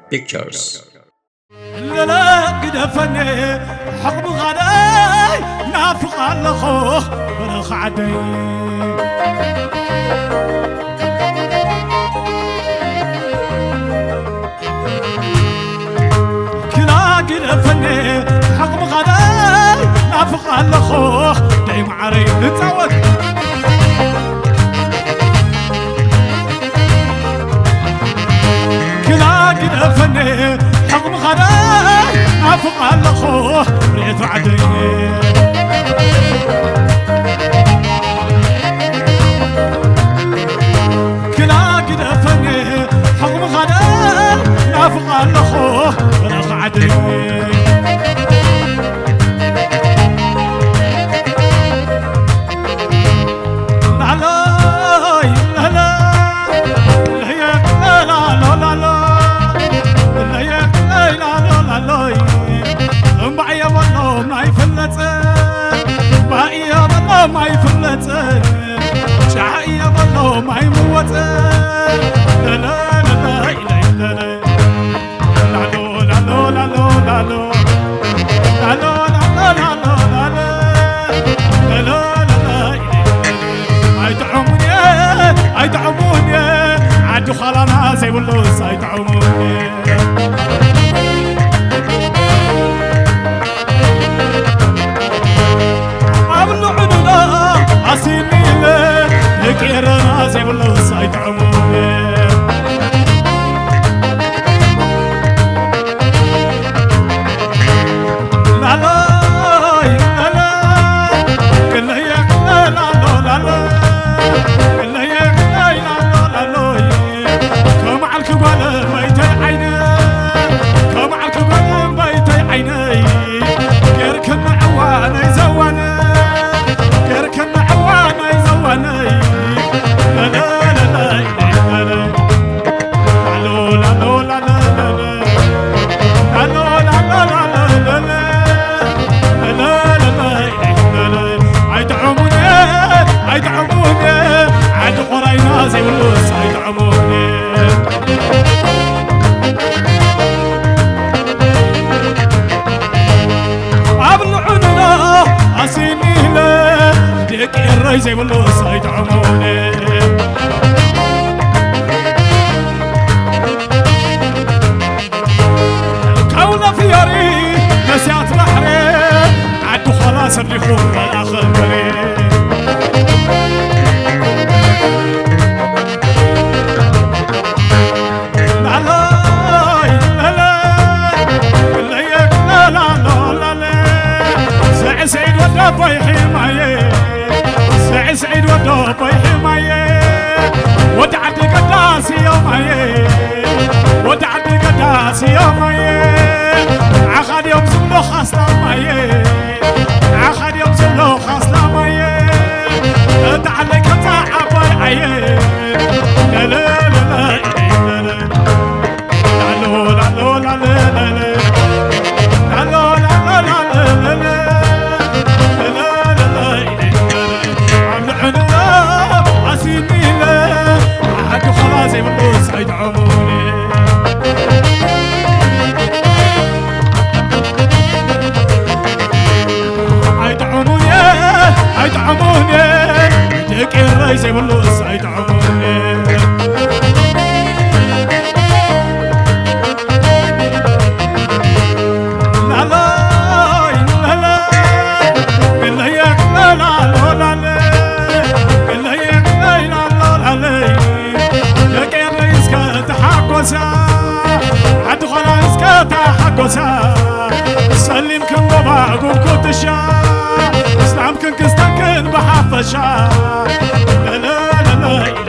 Pictures. لا قدفني حقب غداي نافق على خوخ برخ عدي كلا قدفني حقب غداي نافق على خوخ دايم عري نتعود كلا قدفني حقب غداي نافق على خوخ ريت عدي كلا قدفني حقب غداي نافق على خوخ ريت عدي ما يفلت شعيا والله ما يموت لا لا لا لا لا لا لا لا لا لا لا لا يدعموني عدو خلانا زي واللوس يدعموني أسيني لكيرنا زي والله صايد عمومي لا لا لا لا كل هي لا لا لا لا كل هي لا لا لا لا كم على الكبال بيت عيني كم على الكبال بيت عيني يركن عوانا يزوانا يركن عوانا يزوانا لا لا لا لا لا لا لا لا يدعموني عاد قرينا زي واللوس يدعموني أبلعنا أسيني له ديك الري زي واللوس يدعموني كونا في ياري نسيات بحري عدو خلاص اللي خوف الآخر بري سعيد ودوبي حماية سعيد ودوبي حماية ودعت قداس يوماية ودعت قداس يوماية عخد يوم زملو خاصة ماية عخد يوم زملو خاصة ماية تعلق تعبي عيه لا لا لا لا لا لا لا لا لا زي واللوس يدعموني يدعموني ديك الري زي واللوس يدعموني لا لا لا لا بالله ياك لا لا لا لا بالله ياك لا لا لا عد خلاص كتحقسا سلم كن باباكم كنتشا اسلام كن كستكن بحفشا لا لا لا لا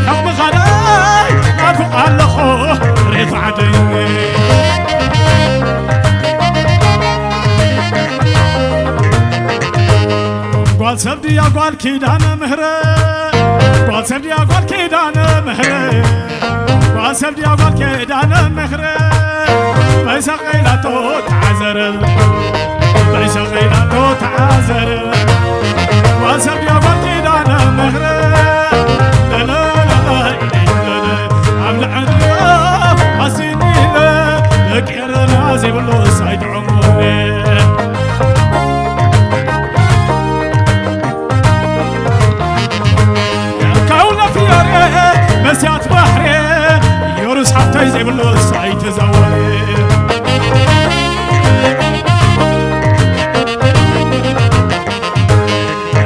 حب غلاي ما فوق على خوه ريت عدي قال كيدان مهرة واسبدي قال كيدان مهرة واسبدي قال كيدان مهرة بيس غيلاتو تعزر بيس غيلاتو تعزر واسبدي قال كيدان مهرة لا لا لا لا عمل عنا حسيني لك يرنا زي بلو سايد عمري مسيات بحري يورس حتى يزيب الصعيد تزوري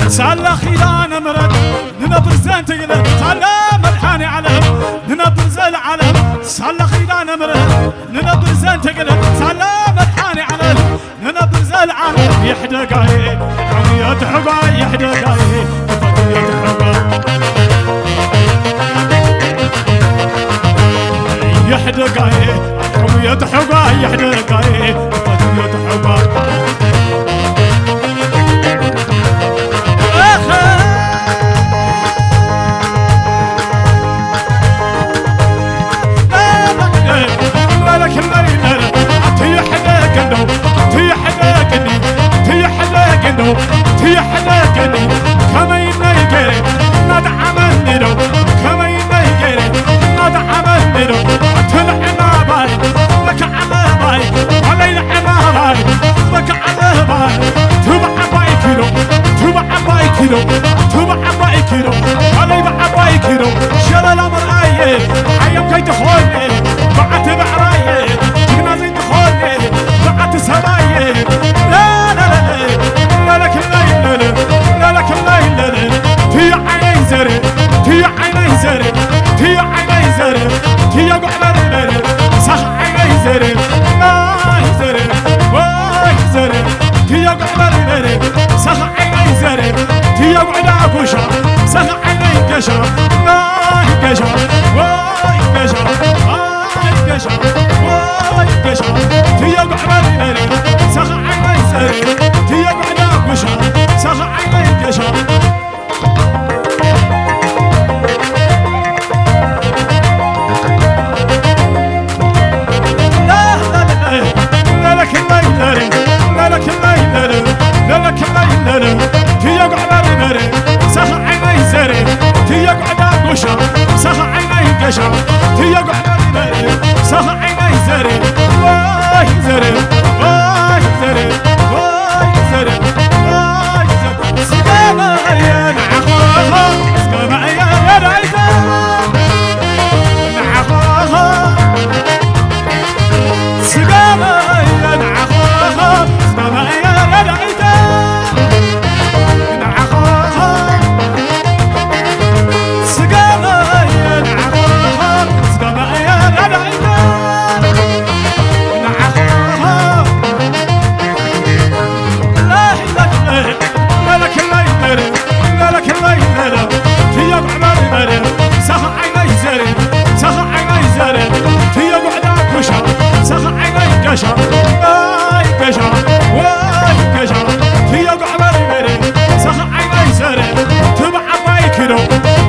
سالا خيلان مرد ننبر زين تقلب سالا ملحاني علم ننبر زين علم سالا خيلان مرد ننبر زين تقلب سالا ملحاني علم ننبر زين علم يحدقاي حمية حقاي يحدقاي فقية حقاي يحدقاي حمية حقاي يحدقاي فقية حقاي تي حلاقني كما ينيقري ندعم الندو كما ينيقري ندعم الندو تلعنا باي لك على باي علي لعنا باي لك على باي تبع باي كيلو تبع باي كيلو تبع باي كيلو علي بع باي كيلو شل الامر ايه عيم كي تخوني بعت بعرايه تقنا زي تخوني بعت سبايه لا لا لا لك الليل لا لك الليل تي عيني زري تي عيني زري تي عيني زري تي قعد الليل صح عيني زري ما زري واي زري تي قعد الليل صح عيني زري تي قعد ابوشا صح عيني قشا ما قشا واي قشا واي قشا واي قشا تي قعد الليل صح عيني زري تي قعد سخ عيني قشا لا لك الليل لا لك الليل لا لك الليل تي قعد المري سخ عيني زري تي قعد قشا سخ عيني قشا تي قعد المري سخ عيني زري واي زري واي زري واي زري سقما يا نعخوها سقما يا ريتا نعخوها سقما يا نعخوها سقما يا ريتا نعخوها سقما يا نعخوها سقما يا ريتا نعخوها لا لك الليل لا لك الليل تي قعد المري سخ عيني زري سخ عيني زري تي قعد كشا سخ عيني قشا واي قشا واي قشا تي قعد المري سخ عيني زري تبع باي كيلو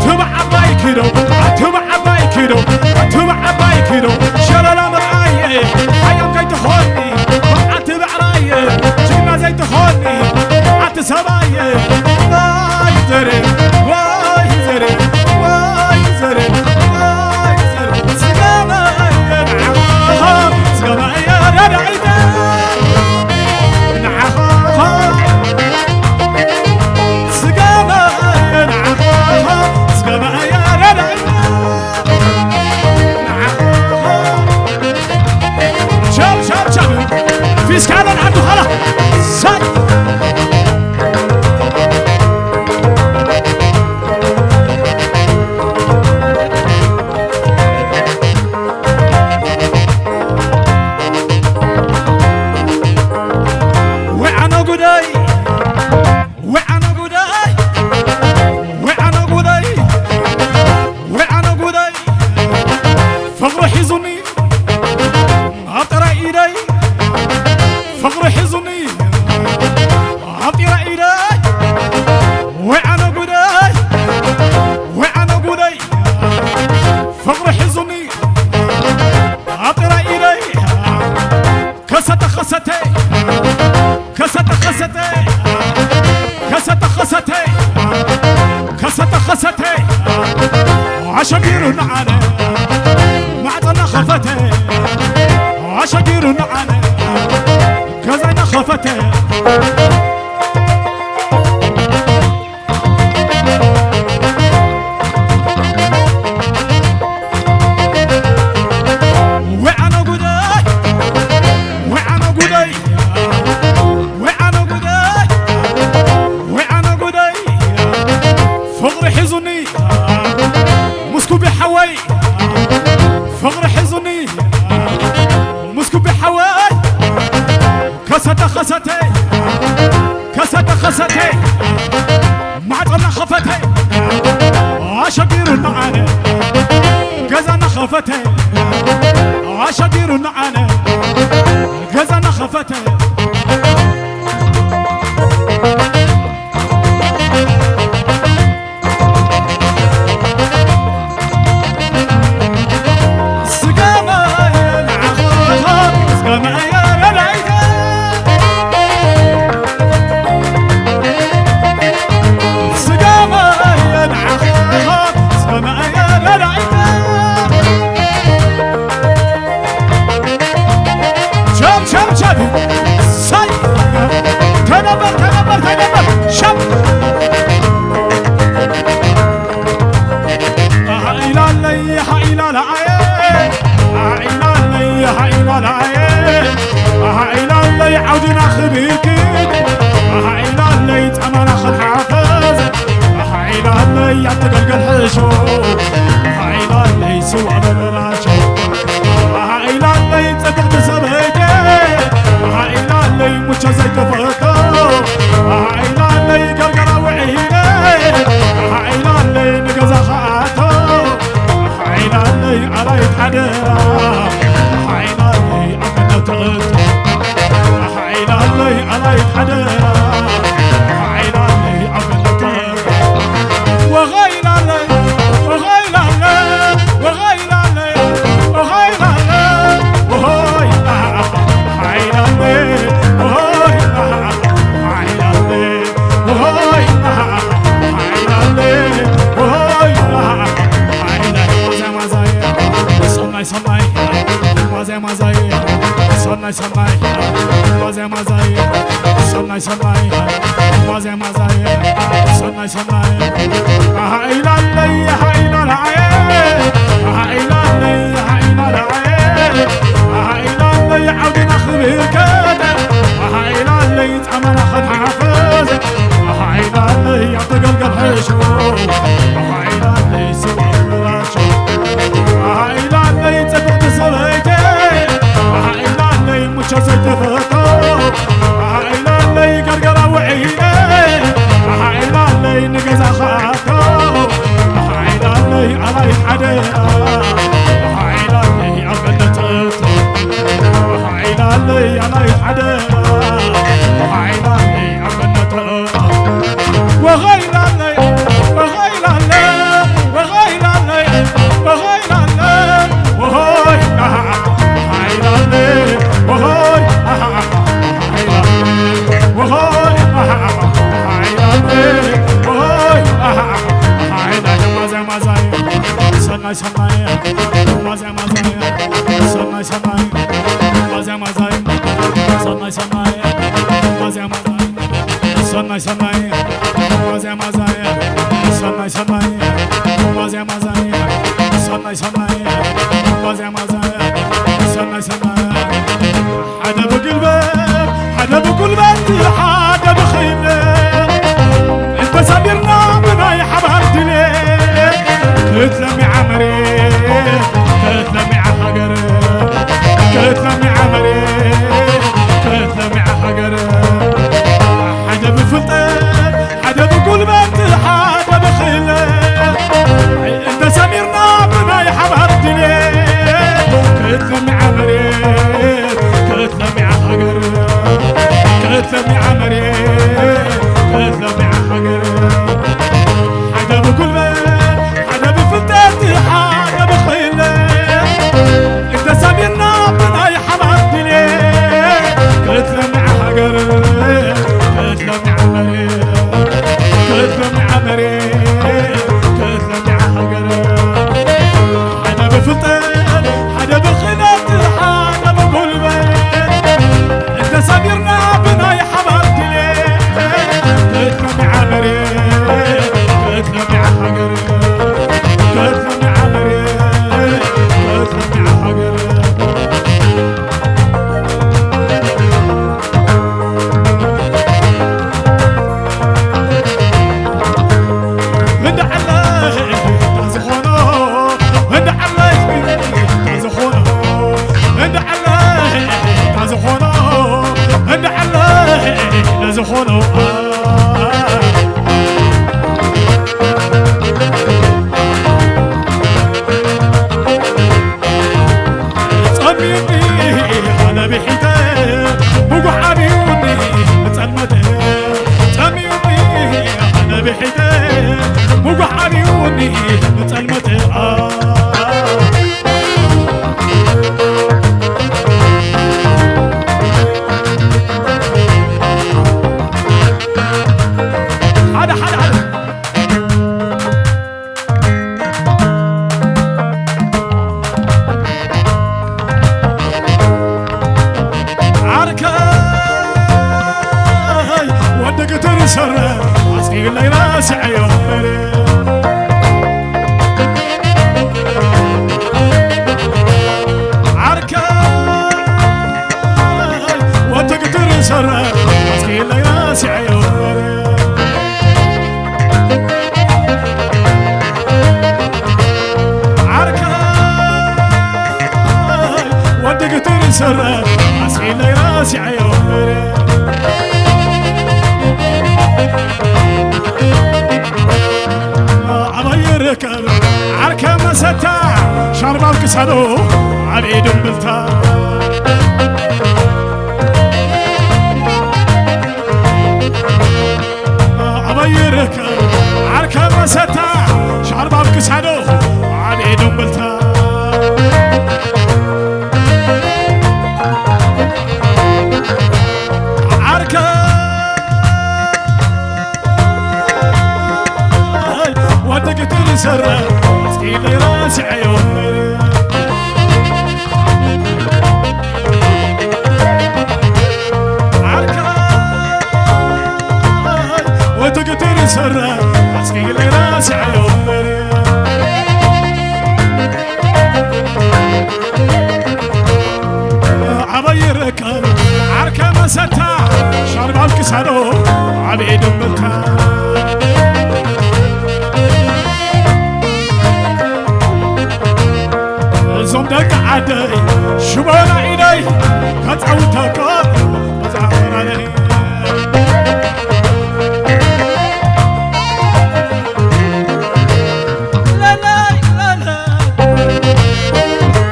تبع باي كيلو تبع باي كيلو تبع باي كيلو شل الامر ايه حيم كي تخوني بعت بعرايه جبنا زي تخوني بعت سبايه واي زري واي زري واي زري واي زري سقما يا نعخوها سقما يا ريتا نعخوها سقما يا نعخوها سقما يا ريتا فقر حزني أطرى إليها كست خستي كست خستي كست خستي كست خستي عشقير على معطنا خفتي عشقير على كزينا خفتي فقر حزني مسكو بحواي كست خستي كست خستي معطنا خفتي عشقير معانا كزنا خفتي عشقير معانا كزنا خفتي عودنا خبيكت عينا اللي تأمن أخذ حافظ عينا اللي يعتقل الحشو عينا اللي سوى ببراشو عينا اللي تقل بسبيتي عينا اللي متشزي كفرتو عينا اللي قرقر وعيني عينا اللي نقز خاتو عينا اللي على يتحدر عينا اللي أمن تغطو على يتحدى عينا لي عملته وغير لي وغير لي وغير لي وغير لي وهاي عينا لي وهاي عينا لي وهاي عينا لي وهاي عينا زي ما زي صناي صناي زي ما زي صناي صناي زي ما زي صناي صناي زي ما زي صناي صناي هايلا لي هايلا العين هايلا لي هايلا العين هايلا لي عودنا خبيك هايلا لي تأمن أخذ حافظ هايلا لي يعطيك الحشو هايلا لي سوى الراشو هايلا لي تبقى صليتي هايلا لي متشزي تفتو هايلا لي قرقر وعيني هايلا لي نقز خاتو هايلا لي على يتحدى هايلا لي أغنى هايلا لي على يتحدى هايلا لي أغنى وغير لي وغير لي وغير لي وغير لي وهاي هايلا لي وهاي وهاي هايلا لي وهاي هايلا زي ما زي صناي صناي زي ما زي صناي صناي زي ما زي صناي صناي زي ما زي صناي صناي زي ما زي صناي صناي زي ما زي صناي صناي زي ما زي صناي صناي حدا بقلبك حدا بقلبك حدا بخيبك انت سابرنا بناي حبرت ليك كتلمي عمري كتلمي عحقر كتلمي عمري كتلمي عحقر حدا بفلتك حدا بقلبك حدا بخيلك انت سابرنا بناي حبرت ليك كتلمي عمري كتلمي عحقر كتلمي عمري كتلمي عحقر حدا بقلبك حدا بفلتك حدا بخيلك سرة عسكي لي راسي عيومري عبيركب عركة مستا شربا بكسادو عبيد بلتا عبيركب عركة مستا شربا بكسادو عبيد بلتا سرة عسكي لي راسي عيومري عركة وتقتل سرة عسكي لي راسي عيومري عبيركب عركة مستا شربا بكسادو عبيد بلتا زوم دق عدي شبانا عيني كتعوتك بزعفر علي لا لا لا لا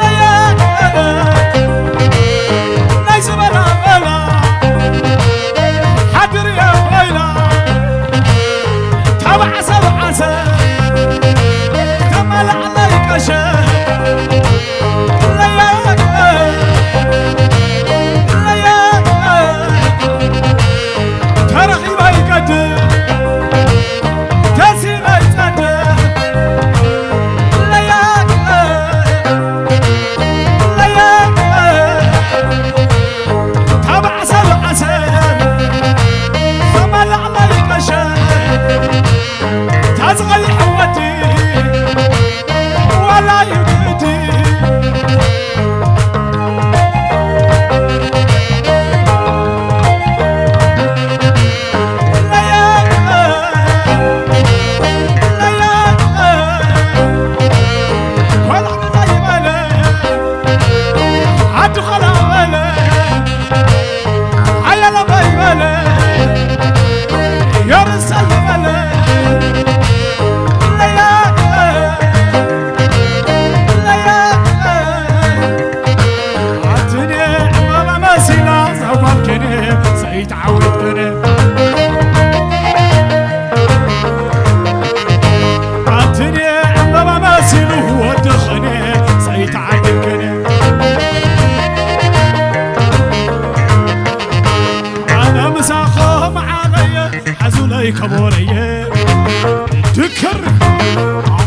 لا يا لا لا يزبنا ولا حدر يا ويلا تبع سبع سنة كمل عليك شيء كبورية تكر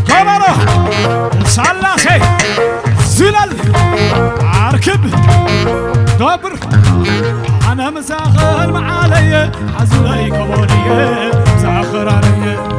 كبره سلاسي زلل عركب دبر أنا مساخر معالي حزولي كبورية مساخر علي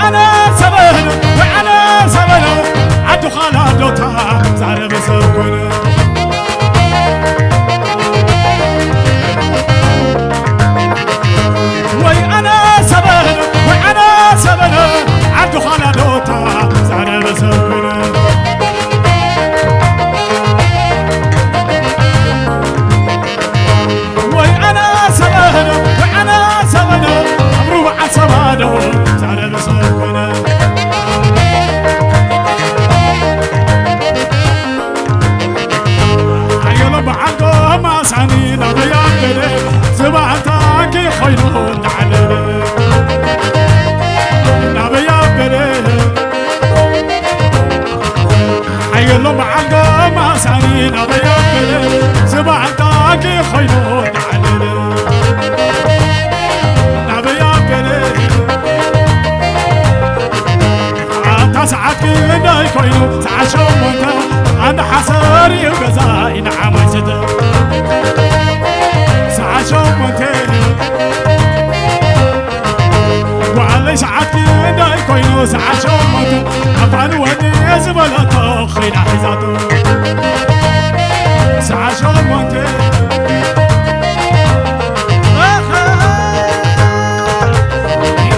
وأنا سبنا وأنا سبنا عدو خالا دوتا زار بسكون وأنا سبنا وأنا سبنا عدو خالا دوتا زار بسكون وأنا سبنا وأنا سبنا أمرو بعد سبادو زار بسكون بعدو ما سعنينا بيابلي زبعتاكي خيرو تعللي نبيابلي حيلو بعدو ما سعنينا بيابلي زبعتاكي خيرو تعللي نبيابلي تسعتي نداي كوينو تعشو موتا أنا حساري وغزاي نعم زد سعشو موتا وعلي سعتي نداي كوينو سعشو موتا أفعل ودي زبلتو خينا حزاتو سعشو موتا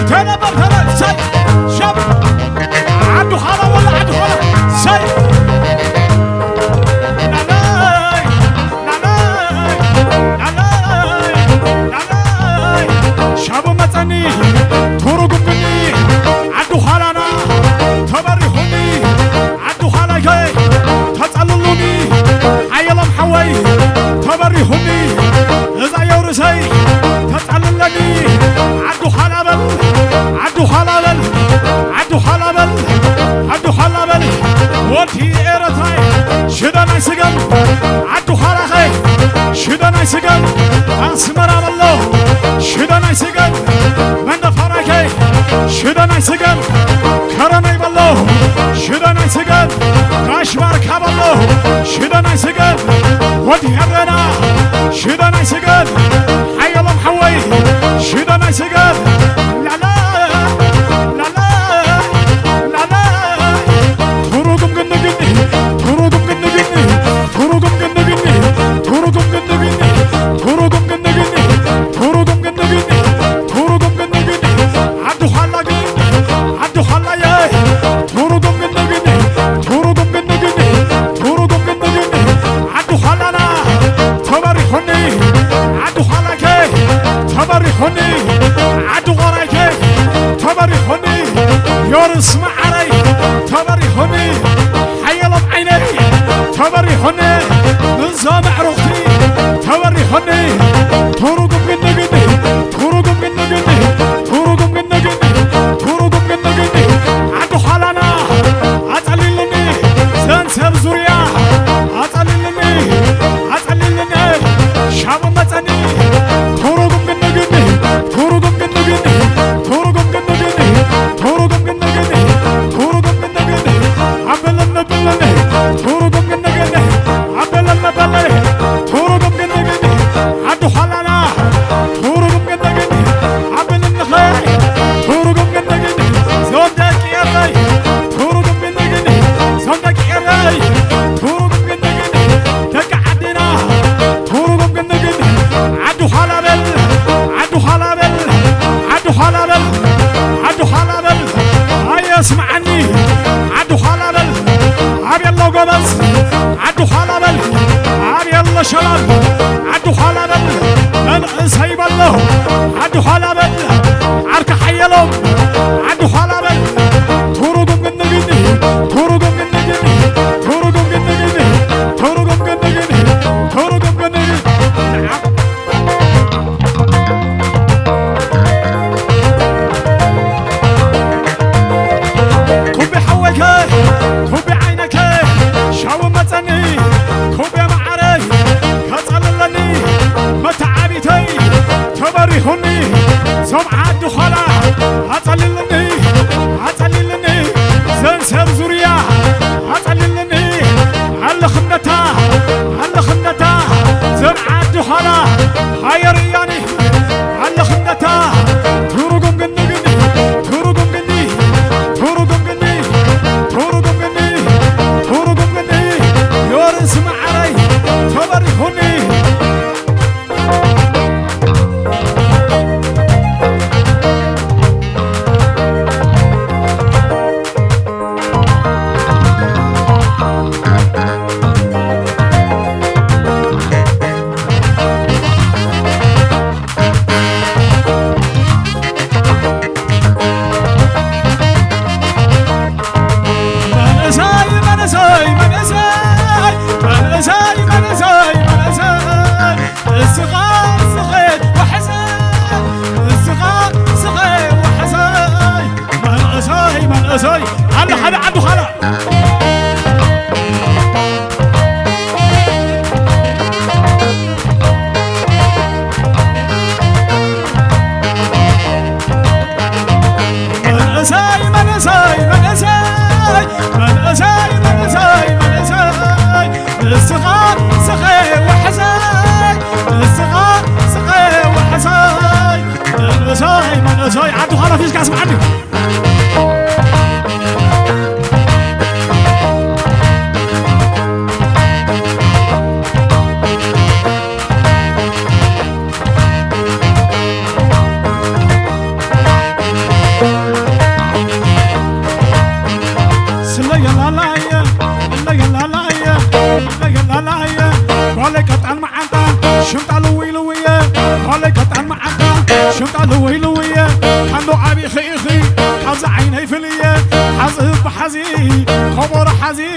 تنبر تنبر ساي شاب عدو خلا ولا عدو خلا ساي شابو متني تورو قمني عدو خلانا تبري خوني عدو خلا جاي تتعللوني عيلا محوي تبري خوني إذا يورسي تتعللني عدو خلا بل عدو خلا بل عدو خلا بل عدو خلا بل وانتي إيرتاي شدنا يسجل عدو خلا خي شدنا يسجل أسمر الله شدنا يسجل من دفركي شدنا يسجل كرمي بالله شدنا يسجل كاشمار كاب الله شدنا يسجل ودي هرنا شدنا يسجل حي الله محوي شدنا يسجل لا لا لا لا لا لا تروقم قنقني تروقم قنقني تروقم قنقني تروقم قنقني تروقم قنقني تروقم قنقني تروقم قنقني عدو خلا قنقني عدو خلا ياي تروقم قنقني تروقم قنقني تروقم قنقني عدو خلانا تبري خوني عدو خلا كي تبري خوني عدو غراي كي تبري خوني يورس معري تبري خوني حيلا بعيني تبري خوني نظام عروقتي تبري خوني تروقم قنقني تروقم قنقني تروقم قنقني تروقم قنقني عدو خلانا أتعللني زنسب زوريا أتعللني أتعللني شاب متني تروقم قنقني تروقم قنقني تروقم قنقني تروقم قنقني تروقم قنقني عبلنا بلني تروقم قنقني عبلنا بلني تروقم قنقني عدو خلانا تروقم قنقني عبلنا خير تروقم قنقني زودك يا ري تروقم قنقني زودك يا ري تروقم قنقني تقعدنا تروقم قنقني عدو خلابل عدو خلابل عدو خلابل عدو خلابل هيا اسمعني عدو خلابل عبي الله قبص عدو خلابل عبي الله شلال عدو خلابل من سيب الله عدو خلابل عرك حيلهم عدو خلابل تروقم قنقني تروقم قنقني تروقم قنقني تروقم قنقني تروقم قنقني كوبي حوك كوبي عينك شاو متني كوبي معري كتصللني متعبيتي تبري هني سمع عدو خلا منسوي هلا هلا عنده هلا الصغار سخي وحزاي الصغار سخي وحزاي الأساي من الأساي عدو خلا فيش قاسم عني شمت لوي لوية عنده عبي خيخي حز عيني فلية حزب بحزي خبر حزي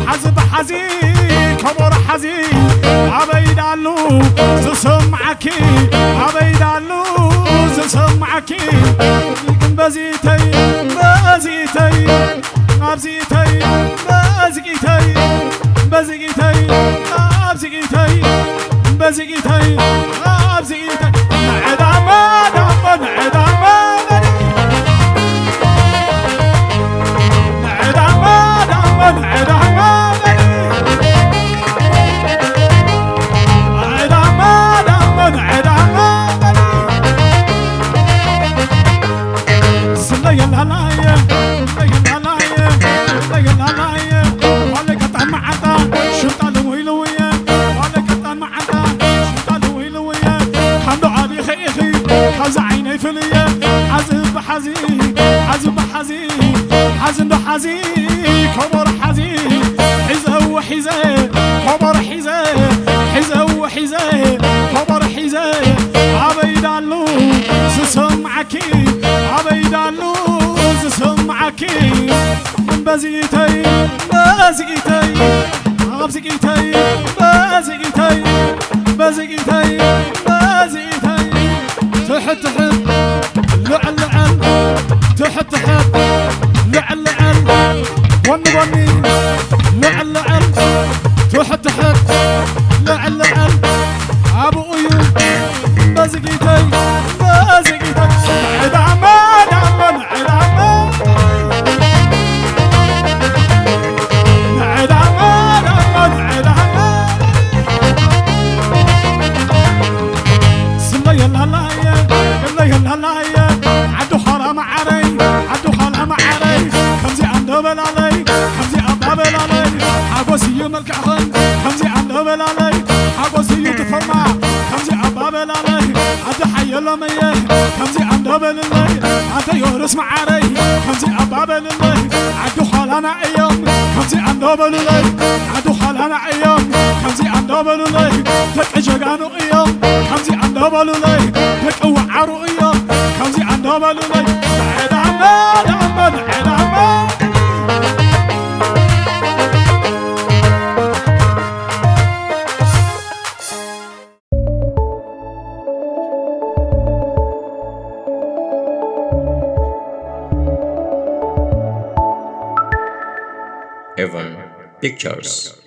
حزب حزي خبر حزي عبيد علو زسمعكي عبيد علو زسمعكي بزيتي بزيتي بزيتي بزيتي بزيتي بزيتي بزيتي بزيتي حزن بحزي خبر حزي حزه وحزه خبر حزه حزه وحزه خبر حزه عبيد علو سسمعكي عبيد علو سسمعكي بزيتي بزيتي بزيتي بزيتي بزيتي بزيتي تحت تحت لعل لعل تحت تحت لعل لعل ون وني لعل لعل تحت تحت لعل لعل ابو ايوب بزقيتي بزقيتي عيد عمان عمان عيد عمان عيد عمان عمان عيد عمان سلا يلا لا يلا يلا لا عدو حرام علي عدو حرام علي خمزي عندبل علي خمزي عندبل علي حقوسي ملكعهن خمزي عندبل علي حقوسي تفرمع خمزي عندبل علي عدو حي لميه خمزي عندبل علي عدو يورس معاري خمزي عندبل علي عدو حالنا ايام خمزي عندبل علي عدو حالنا ايام خمزي عندبل علي تكجغانو ايام خمزي عندبل علي تكوعرو ايام خمزي عندبل علي عيد عمان عمان عيد عمان Evan Pictures.